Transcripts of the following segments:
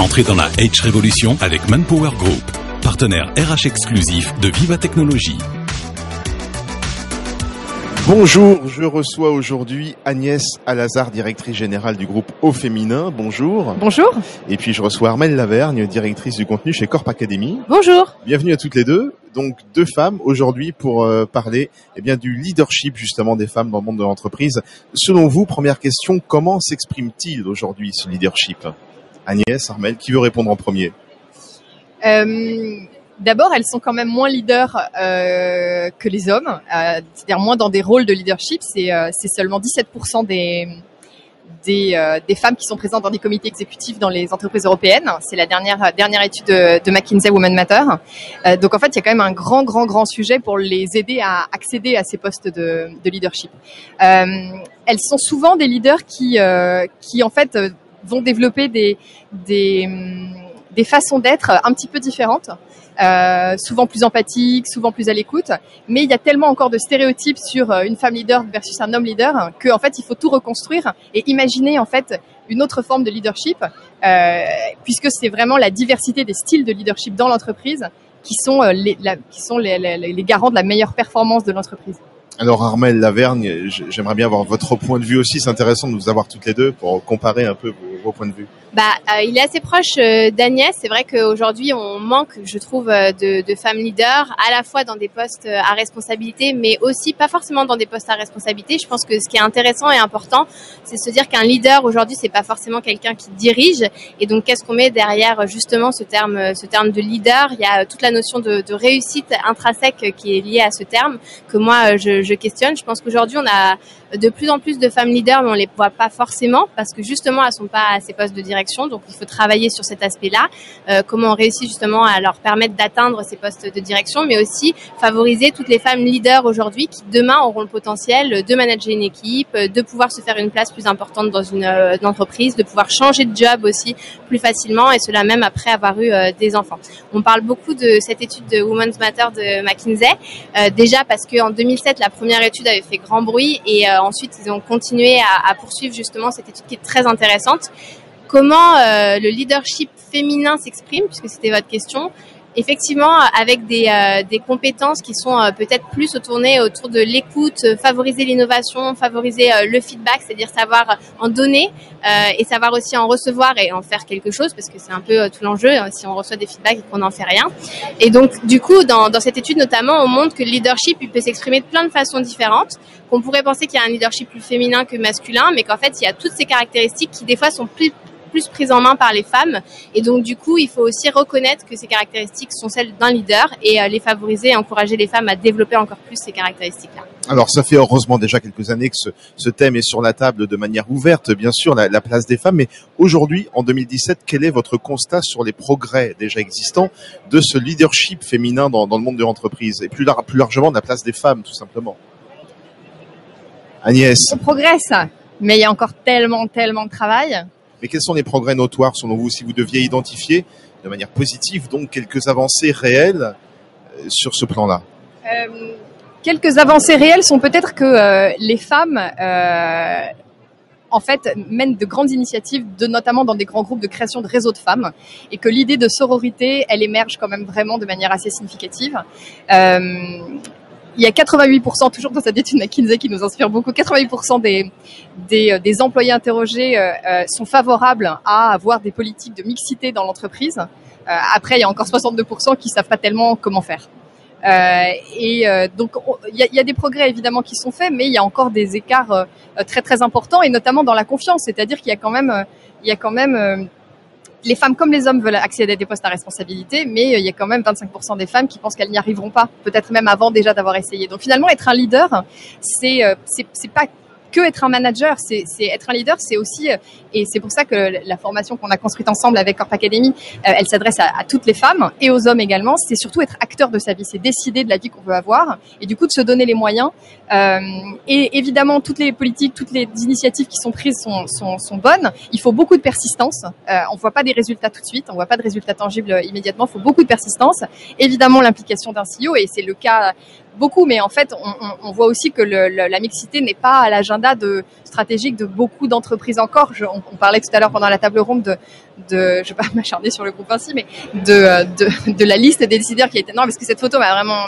Entrez dans la H Révolution avec Manpower Group, partenaire RH exclusif de Viva Technologies. Bonjour, je reçois aujourd'hui Agnès Alazard, directrice générale du groupe Au Féminin. Bonjour. Bonjour. Et puis je reçois Armelle Lavergne, directrice du contenu chez Corp Academy. Bonjour. Bienvenue à toutes les deux. Donc deux femmes aujourd'hui pour parler du leadership justement des femmes dans le monde de l'entreprise. Selon vous, première question, comment s'exprime-t-il aujourd'hui ce leadership? Agnès, Armelle, qui veut répondre en premier? D'abord, elles sont quand même moins leaders que les hommes, c'est-à-dire moins dans des rôles de leadership. C'est seulement 17% des femmes qui sont présentes dans des comités exécutifs dans les entreprises européennes. C'est la dernière étude de McKinsey Women Matter. Donc en fait, il y a quand même un grand sujet pour les aider à accéder à ces postes de leadership. Elles sont souvent des leaders qui en fait vont développer des façons d'être un petit peu différentes. Souvent plus empathique, souvent plus à l'écoute, mais il y a tellement encore de stéréotypes sur une femme leader versus un homme leader que en fait il faut tout reconstruire et imaginer en fait une autre forme de leadership, puisque c'est vraiment la diversité des styles de leadership dans l'entreprise qui sont les garants de la meilleure performance de l'entreprise. Alors Armelle Lavergne, j'aimerais bien avoir votre point de vue aussi. C'est intéressant de vous avoir toutes les deux pour comparer un peu vos points de vue. Il est assez proche d'Agnès. C'est vrai qu'aujourd'hui, on manque, je trouve, de femmes leaders, à la fois dans des postes à responsabilité, mais aussi pas forcément dans des postes à responsabilité. Je pense que ce qui est intéressant et important, c'est de se dire qu'un leader aujourd'hui, c'est pas forcément quelqu'un qui dirige. Et donc, qu'est-ce qu'on met derrière justement ce terme de leader? Il y a toute la notion de réussite intrinsèque qui est liée à ce terme que moi je questionne. Je pense qu'aujourd'hui, on a de plus en plus de femmes leaders, mais on les voit pas forcément parce que justement, elles sont pas à ces postes de direction. Donc, il faut travailler sur cet aspect-là. Comment on réussit justement à leur permettre d'atteindre ces postes de direction, mais aussi favoriser toutes les femmes leaders aujourd'hui qui demain auront le potentiel de manager une équipe, de pouvoir se faire une place plus importante dans une entreprise, de pouvoir changer de job aussi plus facilement et cela même après avoir eu des enfants. On parle beaucoup de cette étude de Women's Matter de McKinsey, déjà parce que en 2007, la première étude avait fait grand bruit et ensuite, ils ont continué à poursuivre justement cette étude qui est très intéressante. Comment le leadership féminin s'exprime, puisque c'était votre question. Effectivement, avec des compétences qui sont peut-être plus tournées autour de l'écoute, favoriser l'innovation, favoriser le feedback, c'est-à-dire savoir en donner et savoir aussi en recevoir et en faire quelque chose, parce que c'est un peu tout l'enjeu si on reçoit des feedbacks et qu'on n'en fait rien. Et donc, du coup, dans cette étude notamment, on montre que le leadership il peut s'exprimer de plein de façons différentes, qu'on pourrait penser qu'il y a un leadership plus féminin que masculin, mais qu'en fait, il y a toutes ces caractéristiques qui des fois sont plus prises en main par les femmes. Et donc, du coup, il faut aussi reconnaître que ces caractéristiques sont celles d'un leader et les favoriser et encourager les femmes à développer encore plus ces caractéristiques-là. Alors, ça fait heureusement déjà quelques années que ce thème est sur la table de manière ouverte, bien sûr, la place des femmes. Mais aujourd'hui, en 2017, quel est votre constat sur les progrès déjà existants de ce leadership féminin dans le monde de l'entreprise et plus largement de la place des femmes, tout simplement? Agnès. On progresse, mais il y a encore tellement de travail. Mais quels sont les progrès notoires, selon vous, si vous deviez identifier de manière positive, donc, quelques avancées réelles sur ce plan-là? Quelques avancées réelles sont peut-être que les femmes, en fait, mènent de grandes initiatives, notamment dans des grands groupes de création de réseaux de femmes, et que l'idée de sororité, elle émerge quand même vraiment de manière assez significative. Il y a 88%, toujours dans cette étude McKinsey qui nous inspire beaucoup, 88% des employés interrogés sont favorables à avoir des politiques de mixité dans l'entreprise. Après, il y a encore 62% qui savent pas tellement comment faire. Donc, il y a des progrès évidemment qui sont faits, mais il y a encore des écarts très importants, et notamment dans la confiance. C'est-à-dire qu'il y a quand même les femmes comme les hommes veulent accéder à des postes à responsabilité, mais il y a quand même 25% des femmes qui pensent qu'elles n'y arriveront pas, peut-être même avant déjà d'avoir essayé. Donc finalement, être un leader, c'est pas que être un manager, c'est être un leader, c'est aussi, et c'est pour ça que la formation qu'on a construite ensemble avec Corp Academy, elle s'adresse à toutes les femmes et aux hommes également. C'est surtout être acteur de sa vie, c'est décider de la vie qu'on veut avoir et du coup de se donner les moyens. Et évidemment, toutes les politiques, toutes les initiatives qui sont prises sont bonnes. Il faut beaucoup de persistance. On voit pas des résultats tout de suite, on voit pas de résultats tangibles immédiatement. Il faut beaucoup de persistance. Évidemment, l'implication d'un CEO, et c'est le cas beaucoup, mais en fait, on voit aussi que la mixité n'est pas à l'agenda stratégique de beaucoup d'entreprises encore. On parlait tout à l'heure pendant la table ronde je vais pas m'acharner sur le groupe ainsi, mais de la liste des décideurs qui était énorme, parce que cette photo m'a vraiment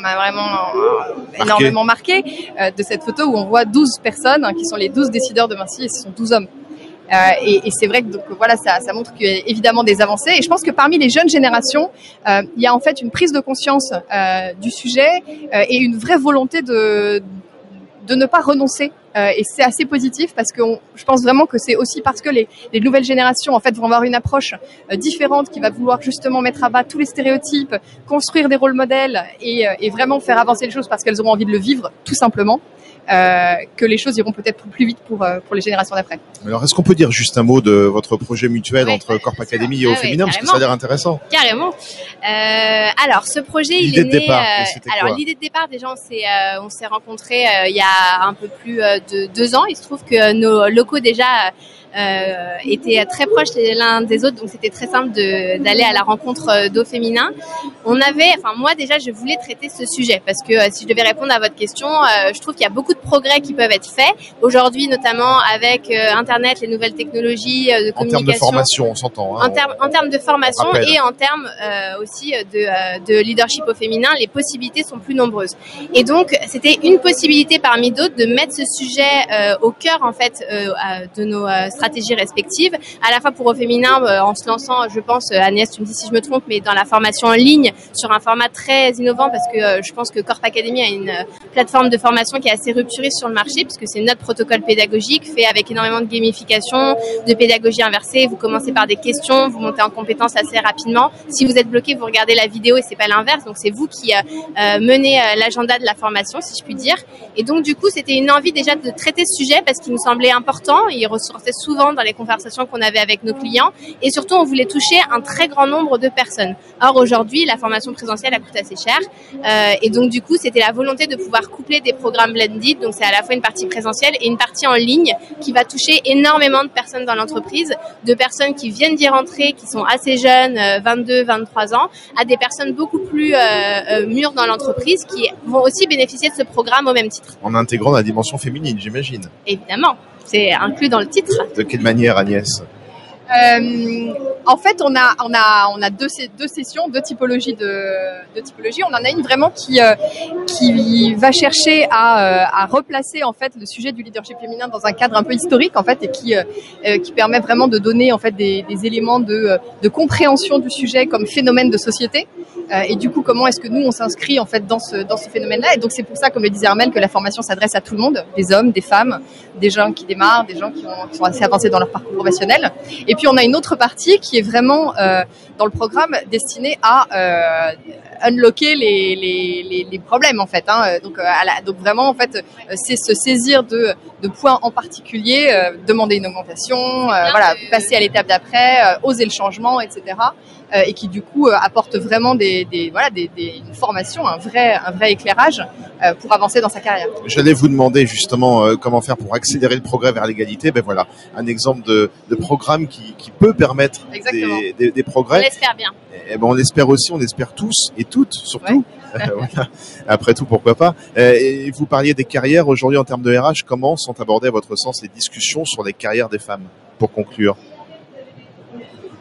énormément marqué, de cette photo où on voit 12 personnes qui sont les 12 décideurs de Vinci, et ce sont 12 hommes. Et c'est vrai que donc voilà, ça montre qu'il y a évidemment des avancées. Et je pense que parmi les jeunes générations, il y a en fait une prise de conscience du sujet et une vraie volonté de ne pas renoncer. Et c'est assez positif parce que je pense vraiment que c'est aussi parce que les nouvelles générations en fait vont avoir une approche différente qui va vouloir justement mettre à bas tous les stéréotypes, construire des rôles modèles et vraiment faire avancer les choses parce qu'elles auront envie de le vivre tout simplement. Que les choses iront peut-être plus vite pour les générations d'après. Alors, est-ce qu'on peut dire juste un mot de votre projet mutuel entre Corp Academy et Au Féminin, parce que ça a l'air intéressant. Carrément. Alors, ce projet, il est né. Alors, l'idée de départ, déjà, on s'est rencontrés il y a un peu plus de 2 ans. Il se trouve que nos locaux déjà étaient très proches l'un des autres, donc c'était très simple d'aller à la rencontre d'Au Féminin. Moi déjà, je voulais traiter ce sujet parce que si je devais répondre à votre question, je trouve qu'il y a beaucoup de progrès qui peuvent être faits aujourd'hui, notamment avec Internet, les nouvelles technologies de communication. En termes de formation, on s'entend. Hein, en termes de formation et en termes aussi de leadership au féminin, les possibilités sont plus nombreuses. Et donc, c'était une possibilité parmi d'autres de mettre ce sujet au cœur en fait de nos stratégies respectives, à la fois pour Au Féminin en se lançant, je pense, Agnès, tu me dis si je me trompe, mais dans la formation en ligne sur un format très innovant parce que je pense que Corp Academy a une plateforme de formation qui est assez rupturiste sur le marché puisque c'est notre protocole pédagogique fait avec énormément de gamification, de pédagogie inversée. Vous commencez par des questions, vous montez en compétences assez rapidement. Si vous êtes bloqué, vous regardez la vidéo et c'est pas l'inverse. Donc c'est vous qui menez l'agenda de la formation, si je puis dire. Et donc du coup, c'était une envie déjà de traiter ce sujet parce qu'il nous semblait important. Il ressortait souvent dans les conversations qu'on avait avec nos clients et surtout on voulait toucher un très grand nombre de personnes. Or aujourd'hui la formation présentielle coûte assez cher et donc du coup c'était la volonté de pouvoir coupler des programmes blended, donc c'est à la fois une partie présentielle et une partie en ligne qui va toucher énormément de personnes dans l'entreprise, de personnes qui viennent d'y rentrer, qui sont assez jeunes, 22, 23 ans, à des personnes beaucoup plus mûres dans l'entreprise qui vont aussi bénéficier de ce programme au même titre. En intégrant la dimension féminine, j'imagine. Évidemment. C'est inclus dans le titre. De quelle manière, Agnès ? En fait, on a deux sessions, deux typologies. On en a une vraiment qui va chercher à replacer en fait le sujet du leadership féminin dans un cadre un peu historique en fait et qui permet vraiment de donner en fait des éléments de compréhension du sujet comme phénomène de société. Et du coup, comment est-ce que nous on s'inscrit en fait dans ce phénomène-là? Et donc c'est pour ça, comme le disait Armelle, que la formation s'adresse à tout le monde, des hommes, des femmes, des gens qui démarrent, des gens qui sont assez avancés dans leur parcours professionnel. Et puis on a une autre partie qui est vraiment dans le programme destinée à unlocker les problèmes en fait. Hein. Donc vraiment en fait, c'est se saisir de points en particulier, demander une augmentation, voilà, passer à l'étape d'après, oser le changement, etc. Et qui du coup apporte vraiment une formation, un vrai éclairage pour avancer dans sa carrière. J'allais vous demander justement comment faire pour accélérer le progrès vers l'égalité. Ben voilà, un exemple de programme qui peut permettre des progrès. On l'espère bien. Et ben on l'espère aussi, on l'espère tous et toutes surtout. Ouais. Voilà. Après tout, pourquoi pas. Et vous parliez des carrières aujourd'hui en termes de RH. Comment sont abordées à votre sens les discussions sur les carrières des femmes? Pour conclure.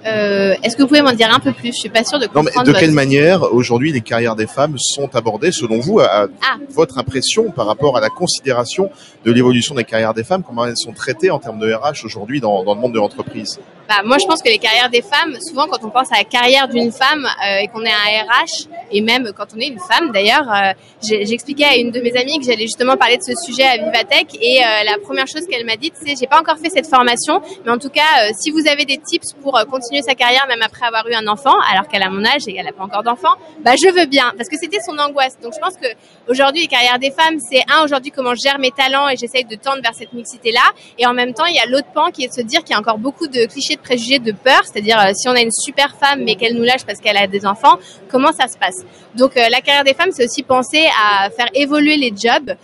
Est-ce que vous pouvez m'en dire un peu plus? Je suis pas sûre de comprendre. Non, mais de quelle manière aujourd'hui les carrières des femmes sont abordées selon vous, à votre impression par rapport à la considération de l'évolution des carrières des femmes? Comment elles sont traitées en termes de RH aujourd'hui dans le monde de l'entreprise? Moi, je pense que les carrières des femmes, souvent quand on pense à la carrière d'une femme et qu'on est un RH, et même quand on est une femme d'ailleurs, j'expliquais à une de mes amies que j'allais justement parler de ce sujet à Vivatech et la première chose qu'elle m'a dite, c'est j'ai pas encore fait cette formation, mais en tout cas, si vous avez des tips pour continuer sa carrière même après avoir eu un enfant, alors qu'elle a mon âge et qu'elle n'a pas encore d'enfant, je veux bien, parce que c'était son angoisse. Donc je pense que aujourd'hui les carrières des femmes, c'est aujourd'hui comment je gère mes talents et j'essaye de tendre vers cette mixité-là, et en même temps il y a l'autre pan qui est de se dire qu'il y a encore beaucoup de clichés de préjugés de peur, c'est-à-dire si on a une super femme mais qu'elle nous lâche parce qu'elle a des enfants, comment ça se passe? Donc la carrière des femmes, c'est aussi penser à faire évoluer les jobs,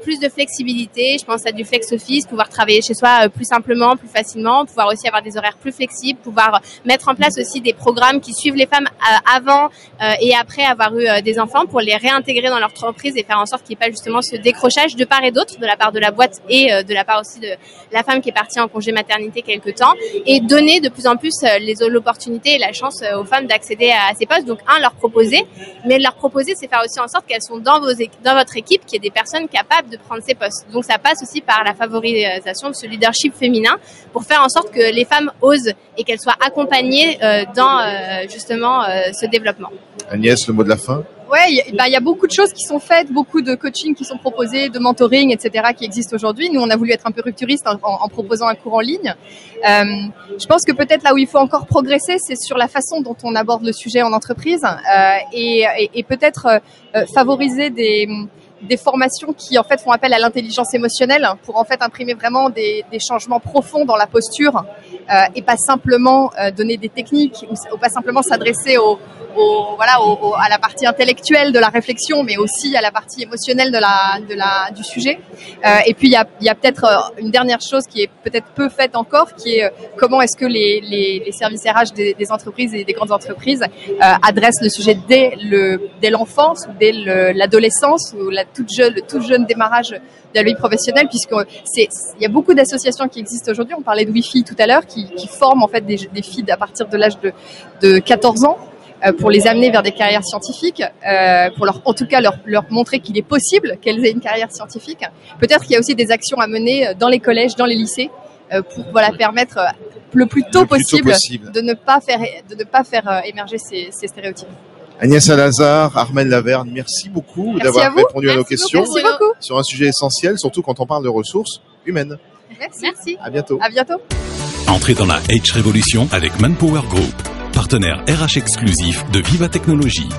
plus de flexibilité, je pense à du flex office, pouvoir travailler chez soi plus simplement, plus facilement, pouvoir aussi avoir des horaires plus flexibles, pouvoir mettre en place aussi des programmes qui suivent les femmes avant et après avoir eu des enfants pour les réintégrer dans leur entreprise et faire en sorte qu'il n'y ait pas justement ce décrochage de part et d'autre, de la part de la boîte et de la part aussi de la femme qui est partie en congé maternité quelque temps, et donner de plus en plus l'opportunité et la chance aux femmes d'accéder à ces postes. Donc leur proposer, mais leur proposer, c'est faire aussi en sorte qu'elles sont dans votre équipe, qu'il y ait des personnes capables de prendre ces postes. Donc ça passe aussi par la favorisation de ce leadership féminin pour faire en sorte que les femmes osent et qu'elles soient accompagnées dans justement ce développement. Agnès, le mot de la fin? Ouais, il y a beaucoup de choses qui sont faites, beaucoup de coaching qui sont proposés, de mentoring, etc. qui existent aujourd'hui. Nous, on a voulu être un peu rupturiste en proposant un cours en ligne. Je pense que peut-être là où il faut encore progresser, c'est sur la façon dont on aborde le sujet en entreprise et peut-être favoriser des formations qui en fait font appel à l'intelligence émotionnelle pour en fait imprimer vraiment des changements profonds dans la posture et pas simplement donner des techniques ou pas simplement s'adresser à la partie intellectuelle de la réflexion, mais aussi à la partie émotionnelle du sujet. Et puis il y a peut-être une dernière chose qui est peut-être peu faite encore, qui est comment est-ce que les services RH des entreprises et des grandes entreprises adressent le sujet dès l'enfance ou dès l'adolescence ou le tout jeune démarrage de la vie professionnelle, puisque il y a beaucoup d'associations qui existent aujourd'hui. On parlait de Wi-Fi tout à l'heure, qui forment en fait des filles à partir de l'âge de 14 ans. Pour les amener vers des carrières scientifiques, pour en tout cas leur montrer qu'il est possible qu'elles aient une carrière scientifique. Peut-être qu'il y a aussi des actions à mener dans les collèges, dans les lycées, pour permettre le plus tôt possible de ne pas faire émerger ces stéréotypes. Agnès Salazar, Armelle Laverne, merci beaucoup d'avoir répondu à nos questions. Merci beaucoup. Sur un sujet essentiel, surtout quand on parle de ressources humaines. Merci. À bientôt. À bientôt. Entrez dans la H Révolution avec Manpower Group, partenaire RH exclusif de Viva Technologies.